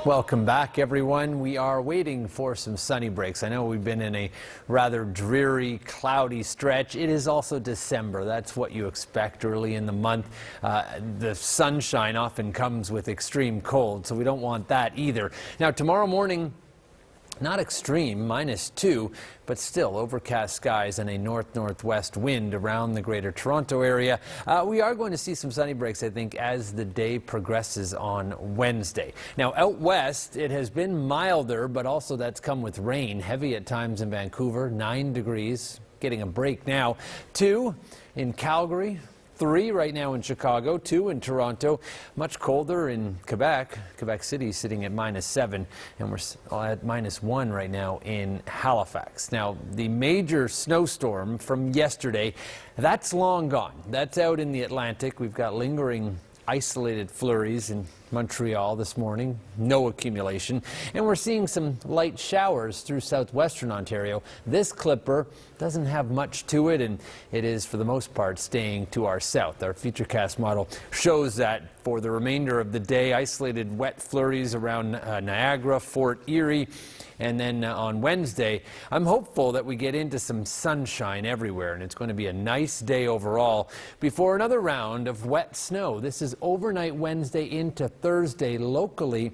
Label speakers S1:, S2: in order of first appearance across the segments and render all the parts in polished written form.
S1: Welcome back, everyone. We are waiting for some sunny breaks. I know we've been in a rather dreary, cloudy stretch. It is also December. That's what you expect early in the month. The sunshine often comes with extreme cold, so we don't want that either. Now, tomorrow morning, not extreme, -2, but still overcast skies and a north-northwest wind around the Greater Toronto area. We are going to see some sunny breaks, I think, as the day progresses on Wednesday. Now, out west, it has been milder, but also that's come with rain. Heavy at times in Vancouver, 9 degrees, getting a break now. 2 in Calgary. 3 right now in Chicago, 2 in Toronto, much colder in Quebec. Quebec City sitting at -7, and we're at -1 right now in Halifax. Now, the major snowstorm from yesterday, that's long gone. That's out in the Atlantic. We've got lingering isolated flurries in Montreal this morning, no accumulation, and we're seeing some light showers through southwestern Ontario. This clipper doesn't have much to it, and it is for the most part staying to our south. Our Futurecast model shows that for the remainder of the day, isolated wet flurries around Niagara, Fort Erie, and then on Wednesday, I'm hopeful that we get into some sunshine everywhere, and it's going to be a nice day overall before another round of wet snow. This is overnight Wednesday into Thursday locally.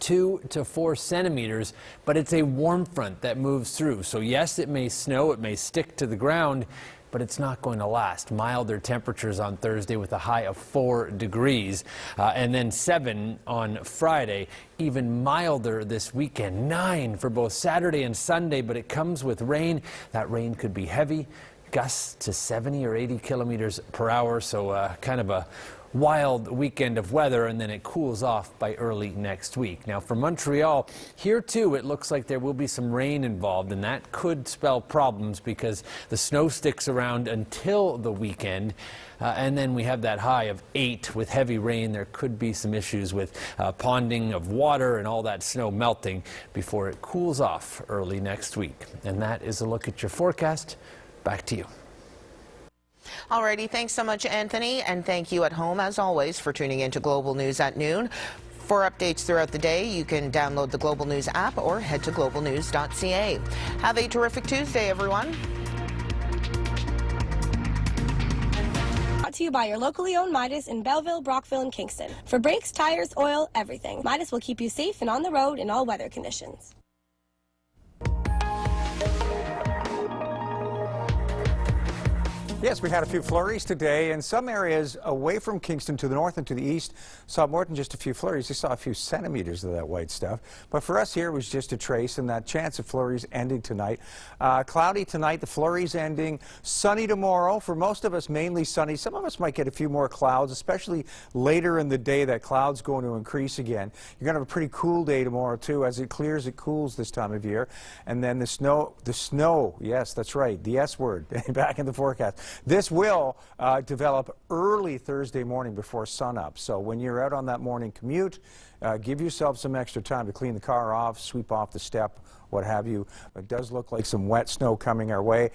S1: 2 to 4 centimeters, but it's a warm front that moves through. So yes, it may snow, it may stick to the ground, but it's not going to last. Milder temperatures on Thursday with a high of 4 degrees, and then 7 on Friday. Even milder this weekend, 9 for both Saturday and Sunday, but it comes with rain. That rain could be heavy, gusts to 70 or 80 kilometers per hour, so kind of a wild weekend of weather, and then it cools off by early next week. Now, for Montreal, here too, it looks like there will be some rain involved, and that could spell problems because the snow sticks around until the weekend. And then we have that high of 8 with heavy rain. There could be some issues with ponding of water and all that snow melting before it cools off early next week. And that is a look at your forecast. Back to you.
S2: Alrighty, thanks so much, Anthony, and thank you at home, as always, for tuning in to Global News at noon. For updates throughout the day, you can download the Global News app or head to globalnews.ca. Have a terrific Tuesday, everyone.
S3: Brought to you by your locally owned Midas in Belleville, Brockville, and Kingston. For brakes, tires, oil, everything. Midas will keep you safe and on the road in all weather conditions.
S4: Yes, we had a few flurries today in some areas away from Kingston to the north and to the east. Saw more than just a few flurries. You saw a few centimeters of that white stuff. But for us here, it was just a trace, and that chance of flurries ending tonight. Cloudy tonight, the flurries ending. Sunny tomorrow. For most of us, mainly sunny. Some of us might get a few more clouds, especially later in the day. That cloud's going to increase again. You're going to have a pretty cool day tomorrow, too. As it clears, it cools this time of year. And then the snow, yes, that's right, the S word, back in the forecast. This will develop early Thursday morning before sunup. So when you're out on that morning commute, give yourself some extra time to clean the car off, sweep off the step, what have you. It does look like some wet snow coming our way.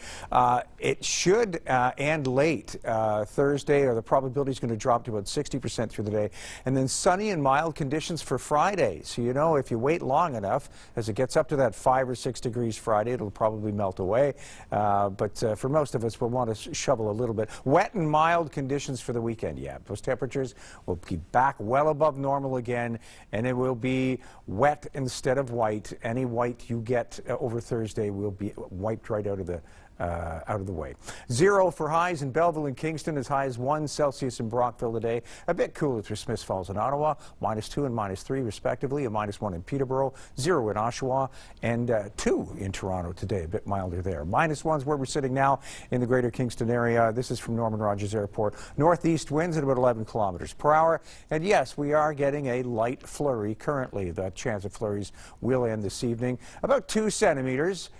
S4: It should end late Thursday, or the probability is going to drop to about 60% through the day. And then sunny and mild conditions for Friday. So, you know, if you wait long enough, as it gets up to that 5 or 6 degrees Friday, it'll probably melt away. But for most of us, we'll want to shovel a little bit. Wet and mild conditions for the weekend, yeah. Those temperatures will be back well above normal again, and it will be wet instead of white. Any white you get over Thursday will be wiped right out of the way. 0 for highs in Belleville and Kingston, as high as 1 Celsius in Brockville today. A bit cooler through Smiths Falls and Ottawa, -2 and -3 respectively, a -1 in Peterborough, 0 in Oshawa, and 2 in Toronto today, a bit milder there. -1's where we're sitting now in the Greater Kingston area. This is from Norman Rogers Airport. Northeast winds at about 11 kilometers per hour, and yes, we are getting a light flurry currently. The chance of flurries will end this evening. About 2 centimeters.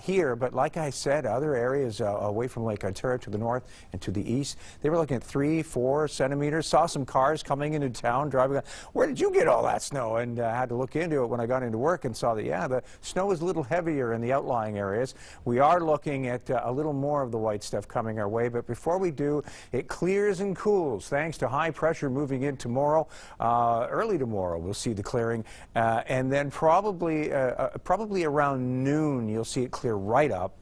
S4: here, but like I said, other areas away from Lake Ontario to the north and to the east, they were looking at 3-4 centimeters. Saw some cars coming into town, driving. Where did you get all that snow? And had to look into it when I got into work and saw that, yeah, the snow is a little heavier in the outlying areas. We are looking at a little more of the white stuff coming our way, but before we do, it clears and cools thanks to high pressure moving in tomorrow. Early tomorrow, we'll see the clearing, and then probably around noon, you'll see it clear right up.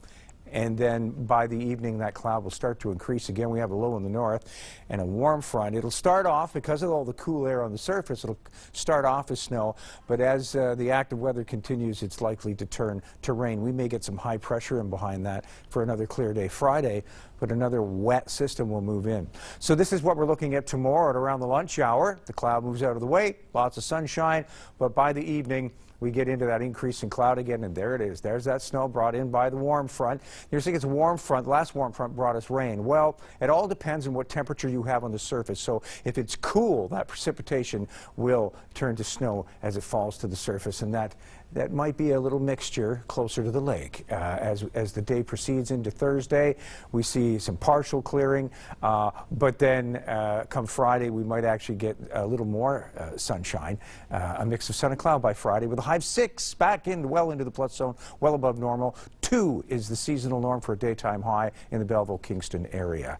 S4: And then by the evening, that cloud will start to increase again. We have a low in the north and a warm front. It'll start off, because of all the cool air on the surface, it'll start off as snow. But as the active weather continues, it's likely to turn to rain. We may get some high pressure in behind that for another clear day Friday, but another wet system will move in. So this is what we're looking at tomorrow at around the lunch hour. The cloud moves out of the way, lots of sunshine, but by the evening, we get into that increase in cloud again, and there it is. There's that snow brought in by the warm front. You're saying it's a warm front. The last warm front brought us rain. Well, it all depends on what temperature you have on the surface. So if it's cool, that precipitation will turn to snow as it falls to the surface, and that might be a little mixture closer to the lake. As the day proceeds into Thursday, we see some partial clearing, but then come Friday, we might actually get a little more sunshine, a mix of sun and cloud by Friday, with a high of 6 back in well into the plus zone, well above normal. 2 is the seasonal norm for a daytime high in the Belleville-Kingston area.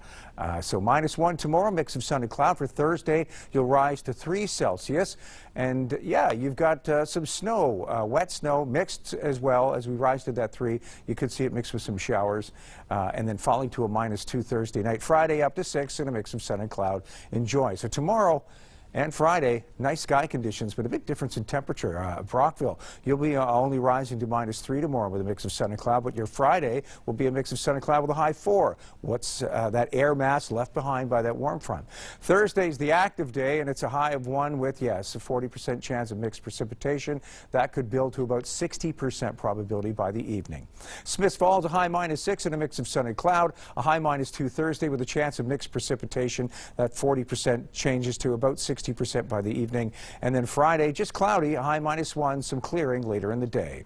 S4: So -1 tomorrow, mix of sun and cloud. For Thursday, you'll rise to 3 Celsius. And yeah, you've got some snow, wet snow mixed as well. As we rise to that 3, you could see it mixed with some showers. And then falling to a -2 Thursday night. Friday up to 6 and a mix of sun and cloud. Enjoy. So tomorrow and Friday, nice sky conditions, but a big difference in temperature. Brockville, you'll be only rising to -3 tomorrow with a mix of sun and cloud, but your Friday will be a mix of sun and cloud with a high 4. What's that air mass left behind by that warm front? Thursday's the active day, and it's a high of 1 with, yes, a 40% chance of mixed precipitation. That could build to about 60% probability by the evening. Smiths Falls, a high -6 and a mix of sun and cloud. A high -2 Thursday with a chance of mixed precipitation. That 40% changes to about 60% by the evening. And then Friday, just cloudy, a high -1, some clearing later in the day.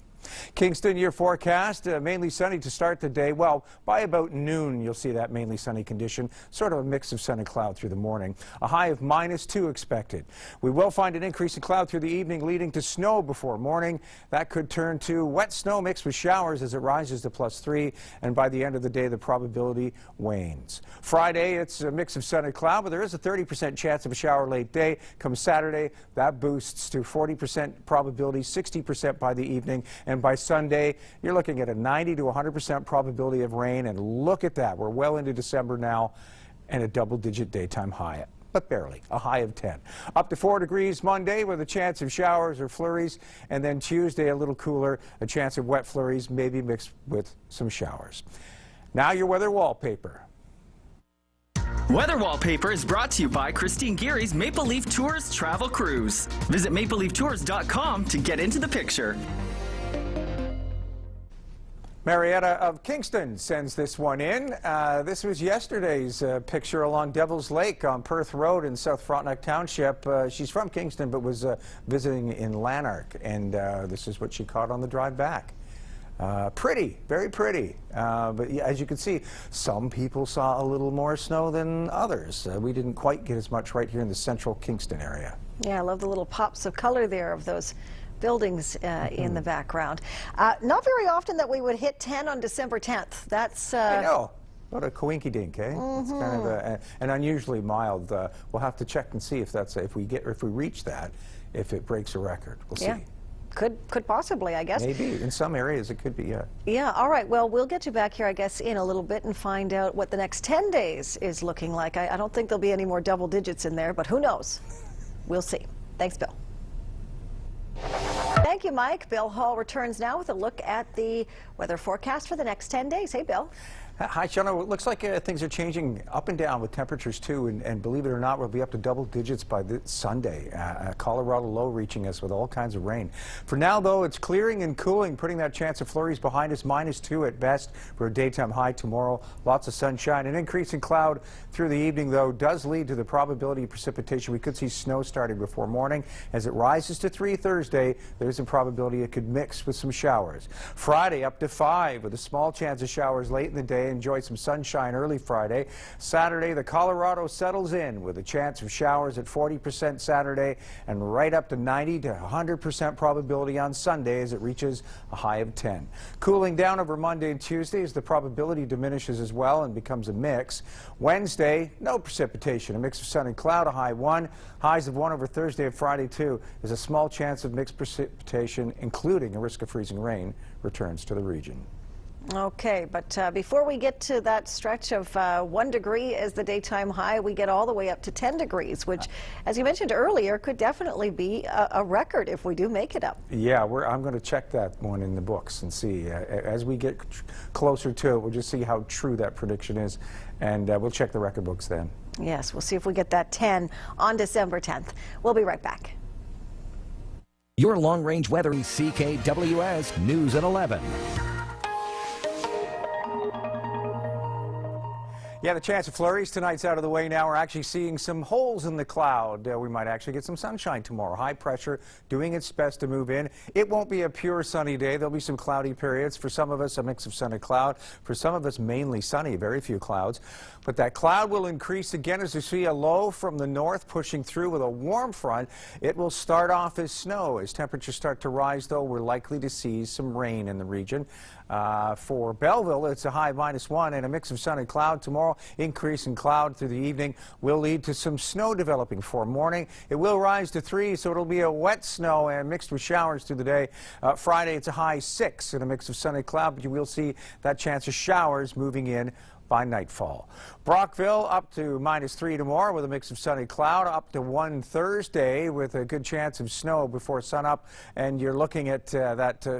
S4: Kingston, your forecast, mainly sunny to start the day. Well, by about noon, you'll see that mainly sunny condition, sort of a mix of sun and cloud through the morning. A high of -2 expected. We will find an increase in cloud through the evening, leading to snow before morning. That could turn to wet snow mixed with showers as it rises to +3, and by the end of the day, the probability wanes. Friday, it's a mix of sun and cloud, but there is a 30% chance of a shower late day. Come Saturday, that boosts to 40% probability, 60% by the evening. And by Sunday, you're looking at a 90 to 100% probability of rain. And look at that. We're well into December now, and a double-digit daytime high, but barely, a high of 10. Up to 4 degrees Monday with a chance of showers or flurries. And then Tuesday, a little cooler, a chance of wet flurries, maybe mixed with some showers. Now your weather wallpaper.
S5: Weather Wallpaper is brought to you by Christine Geary's Maple Leaf Tours Travel Cruise. Visit mapleleaftours.com to get into the picture.
S4: Marietta of Kingston sends this one in. This was yesterday's picture along Devil's Lake on Perth Road in South Frontenac Township. She's from Kingston but was visiting in Lanark, and this is what she caught on the drive back. Pretty, very pretty. But yeah, as you can see, some people saw a little more snow than others. We didn't quite get as much right here in the central Kingston area.
S6: Yeah, I love the little pops of color there of those buildings in the background. Not very often that we would hit 10 on December 10th. That's
S4: I know. What a coinky-dink, eh? It's kind of an unusually mild. We'll have to check and see if that's if we reach that, if it breaks a record. We'll see.
S6: Could possibly, I guess.
S4: Maybe in some areas it could be. Yeah.
S6: Yeah. All right. Well, we'll get you back here, I guess, in a little bit and find out what the next 10 days is looking like. I don't think there'll be any more double digits in there, but who knows? We'll see. Thanks, Bill. Thank you, Mike. Bill Hall returns now with a look at the weather forecast for the next 10 days. Hey, Bill.
S4: Hi, Shana. It looks like things are changing up and down with temperatures too, and believe it or not, we'll be up to double digits by this Sunday. Colorado low reaching us with all kinds of rain. For now, though, it's clearing and cooling, putting that chance of flurries behind us, -2 at best for a daytime high tomorrow. Lots of sunshine. An increase in cloud through the evening, though, does lead to the probability of precipitation. We could see snow starting before morning. As it rises to 3 Thursday, there's a probability it could mix with some showers. Friday up to 5 with a small chance of showers late in the day. Enjoy some sunshine early Friday. Saturday, the Colorado settles in with a chance of showers at 40% Saturday and right up to 90 to 100% probability on Sunday as it reaches a high of 10. Cooling down over Monday and Tuesday as the probability diminishes as well and becomes a mix. Wednesday, no precipitation, a mix of sun and cloud, a high 1. Highs of 1 over Thursday and Friday too. There's a small chance of mixed precipitation, including a risk of freezing rain, returns to the region.
S6: Okay, but before we get to that stretch of 1 degree as the daytime high, we get all the way up to 10 degrees, which, as you mentioned earlier, could definitely be a record if we do make it up.
S4: Yeah, I'm going to check that one in the books and see. As we get closer to it, we'll just see how true that prediction is, and we'll check the record books then.
S6: Yes, we'll see if we get that 10 on December 10th. We'll be right back.
S7: Your long-range weather in CKWS News at 11.
S4: Yeah, the chance of flurries tonight's out of the way now. We're actually seeing some holes in the cloud. We might actually get some sunshine tomorrow. High pressure doing its best to move in. It won't be a pure sunny day. There'll be some cloudy periods. For some of us, a mix of sun and cloud. For some of us, mainly sunny, very few clouds. But that cloud will increase again as we see a low from the north pushing through with a warm front. It will start off as snow. As temperatures start to rise, though, we're likely to see some rain in the region. For Belleville, it's a high -1 and a mix of sun and cloud tomorrow. Increase in cloud through the evening will lead to some snow developing for morning. It will rise to 3, so it'll be a wet snow and mixed with showers through the day. Friday, it's a high 6 and a mix of sun and cloud, but you will see that chance of showers moving in by nightfall. Brockville up to -3 tomorrow with a mix of sun and cloud, up to 1 Thursday with a good chance of snow before sunup, and you're looking at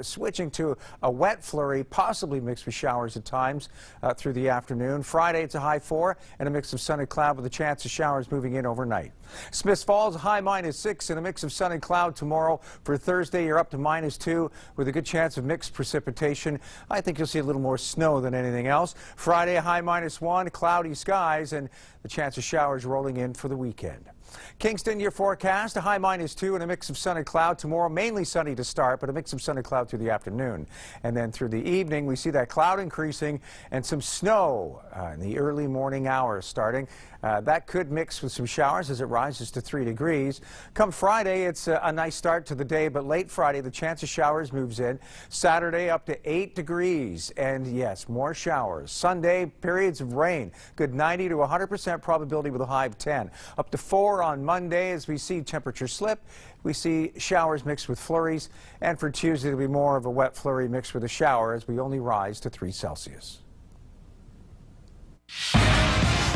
S4: switching to a wet flurry, possibly mixed with showers at times through the afternoon. Friday, it's a high 4 and a mix of sun and cloud with a chance of showers moving in overnight. Smiths Falls, a high -6 and a mix of sun and cloud tomorrow. For Thursday, you're up to -2 with a good chance of mixed precipitation. I think you'll see a little more snow than anything else. Friday, a high -1, cloudy skies, and the chance of showers rolling in for the weekend. Kingston, your forecast, a high -2 and a mix of sun and cloud tomorrow. Mainly sunny to start, but a mix of sun and cloud through the afternoon. And then through the evening, we see that cloud increasing and some snow in the early morning hours starting. That could mix with some showers as it rises to 3 degrees. Come Friday, it's a nice start to the day, but late Friday, the chance of showers moves in. Saturday, up to 8 degrees, and yes, more showers. Sunday, periods of rain. Good 90 to 100% probability with a high of 10. Up to 4 on Monday as we see temperatures slip. We see showers mixed with flurries, and for Tuesday, it'll be more of a wet flurry mixed with a shower as we only rise to 3 Celsius.